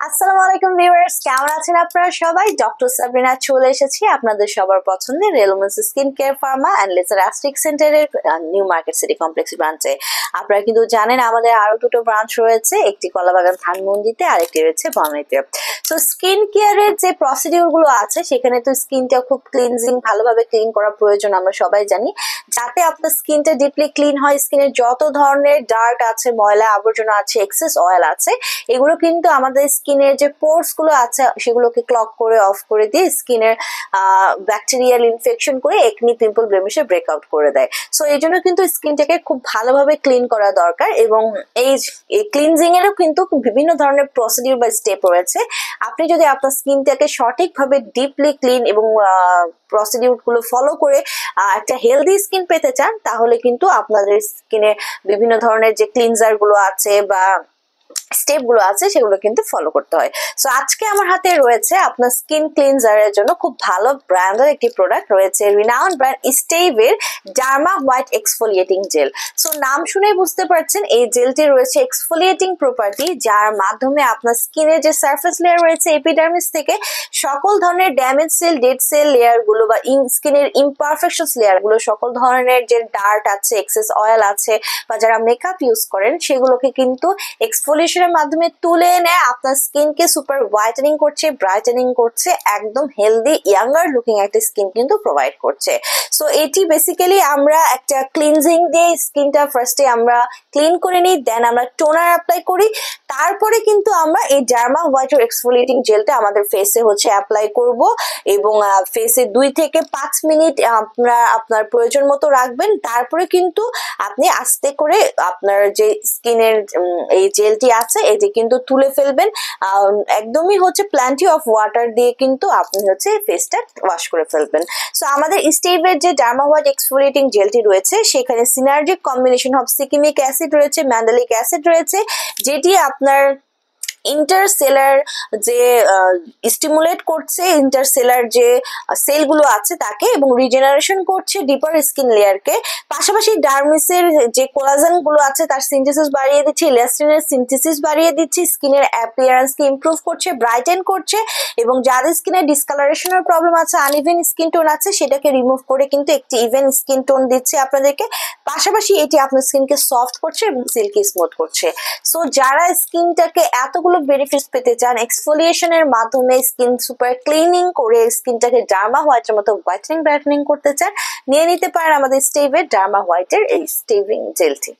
আসসালামু আলাইকুম ভিউয়ার্স, কেমন আছেন আপনারা সবাই? ডক্টর সাবরিনা চলে এসেছি আপনাদের সবার পছন্দের রেলোমেন্স স্কিন কেয়ার ফার্মা অ্যান্ড লেজারাস্টিক সেন্টারের নিউ মার্কেট সিটি কমপ্লেক্স ব্রাঞ্চে। আপনারা কিন্তু জানেন আমাদের আরো দুটো ব্রাঞ্চ রয়েছে, একটি কলাবাগান ধানমন্ডিতে আর একটি রয়েছে বনানীতে। তো স্কিন কেয়ারের যে প্রসিডিউর গুলো আছে সেখানে তো স্কিনটা খুব ক্লিনজিং, ভালোভাবে ক্লিন করা প্রয়োজন, আমরা সবাই জানি, যাতে আপনার স্কিনটা ডিপলি ক্লিন হয়। স্কিনের যত ধরনের ডার্ট আছে, ময়লা আবর্জনা আছে, এক্সেস অয়েল আছে, এগুলো কিন্তু আমাদের স্কিনের যে পোর্স গুলো আছে সেগুলোকে ক্লগ করে অফ করে দিয়ে স্কিনের ব্যাকটেরিয়াল ইনফেকশন করে একনি, পিম্পল, ব্লেমিশে ব্রেকআউট করে দেয়। সো এই জন্য কিন্তু স্কিনটাকে খুব ভালোভাবে ক্লিন করা দরকার, এবং এই ক্লিনজিং এরও কিন্তু বিভিন্ন ধরনের প্রসিডিউর বা স্টেপ রয়েছে। আপনি যদি আপনার স্কিনটাকে সঠিকভাবে ডিপলি ক্লিন এবং প্রসিডিউর গুলো ফলো করে একটা হেলদি স্কিন পেতে চান, তাহলে কিন্তু আপনাদের স্কিনে বিভিন্ন ধরনের যে ক্লিনজার গুলো আছে বা স্টেপ গুলো আছে সেগুলো কিন্তু ফলো করতে হয়। সো আজকে আমার হাতে রয়েছে আপনার স্কিন ক্লিনজারের জন্য খুব ভালো ব্র্যান্ডের একটি প্রোডাক্ট রয়েছে, রিনাউন্ড ব্র্যান্ড স্টেইভের derma white exfoliating gel. So নাম শুনেই বুঝতে পারছেন এই জেলটি রয়েছে এক্সফোলিয়েটিং প্রপার্টি, যার মাধ্যমে আপনার স্কিনের যে সারফেস লেয়ার রয়েছে এপিডার্মিস থেকে সকল ধরনের damage cell, dead cell layer গুলো বা স্কিনের ইমপারফেকশনস লেয়ার গুলো, সকল ধরনের যে ডার্ট আছে, এক্সেস অয়েল আছে, বা যারা মেকআপ ইউজ করেন সেগুলোকে কিন্তু এক্সফোলিয়েশনের মাধ্যমে তুলে এনে আপনার স্কিনকে সুপার হোয়াইটেনিং করছে, ব্রাইটেনিং করছে, একদম হেলদি ইয়াঙ্গার লুকিং একটা স্কিন কিন্তু প্রোভাইড করছে। সো এটি বেসিক্যালি আমরা একটা ক্লিনজিং দিয়ে স্কিনটা ফার্স্টে আমরা ক্লিন করে নিই, দেন আমরা টোনার অ্যাপ্লাই করি, তারপরে কিন্তু আমরা এই ডার্মা হোয়াইট এক্সফোলিয়েটিং জেলটা আমাদের ফেসে অ্যাপ্লাই করব, এবং ফেসে 2 থেকে 5 মিনিট আপনার প্রয়োজন মতো রাখবেন। তারপরে কিন্তু আপনি আস্তে করে আপনার যে স্কিনের এই জেলটি আছে এটি কিন্তু তুলে ফেলবেন। একদমই প্ল্যান্টি অফ ওয়াটার দিয়ে কিন্তু আপনি ফেসটা ওয়াশ করে ফেলবেন। সো আমাদের স্টেভের যে ডার্মা হোয়াইট এক্সফোলিয়েটিং জেলটি রয়েছে সেখানে সিনার্জিক কম্বিনেশন অফ সিকিমিক অ্যাসিড রয়েছে, ম্যান্ডেলিক অ্যাসিড রয়েছে, যেটি আপনার ইন্টারসেলার যে স্টিমুলেট করছে, ইন্টারসেলার যে সেলগুলো আছে তাকে, এবং রিজেনারেশন করছে ডিপার স্কিন লেয়ারকে। পাশাপাশি ডার্মিসের যে কোলাজেন গুলো আছে তার সিনথেসিস বাড়িয়ে দিচ্ছে, ইলাস্টিনের সিনথেসিস বাড়িয়ে দিচ্ছে, স্কিনের অ্যাপিয়ারেন্সকে ইমপ্রুভ করছে, ব্রাইটেন করছে, এবং যাদের স্কিনে ডিসকালারেশনের প্রবলেম আছে, আনইভেন স্কিন টোন আছে, সেটাকে রিমুভ করে কিন্তু একটি ইভেন স্কিন টোন দিচ্ছে আপনাদেরকে। পাশাপাশি এটি আপনার স্কিনকে সফট করছে এবং সিল্কি স্মুথ করছে। সো যারা স্কিনটাকে এতগুলো বেনিফিটস পেতে চান, এক্সফোলিয়েশনের মাধ্যমে স্কিন সুপার ক্লিনিং করে স্কিনটাকে ডার্মা হোয়াইটের মতো হোয়াইটেনিং ব্রাইটেনিং করতে চান, নিয়ে নিতে পারেন আমাদের স্টেভের ডার্মা হোয়াইটের এই স্টেভিং জেলটি।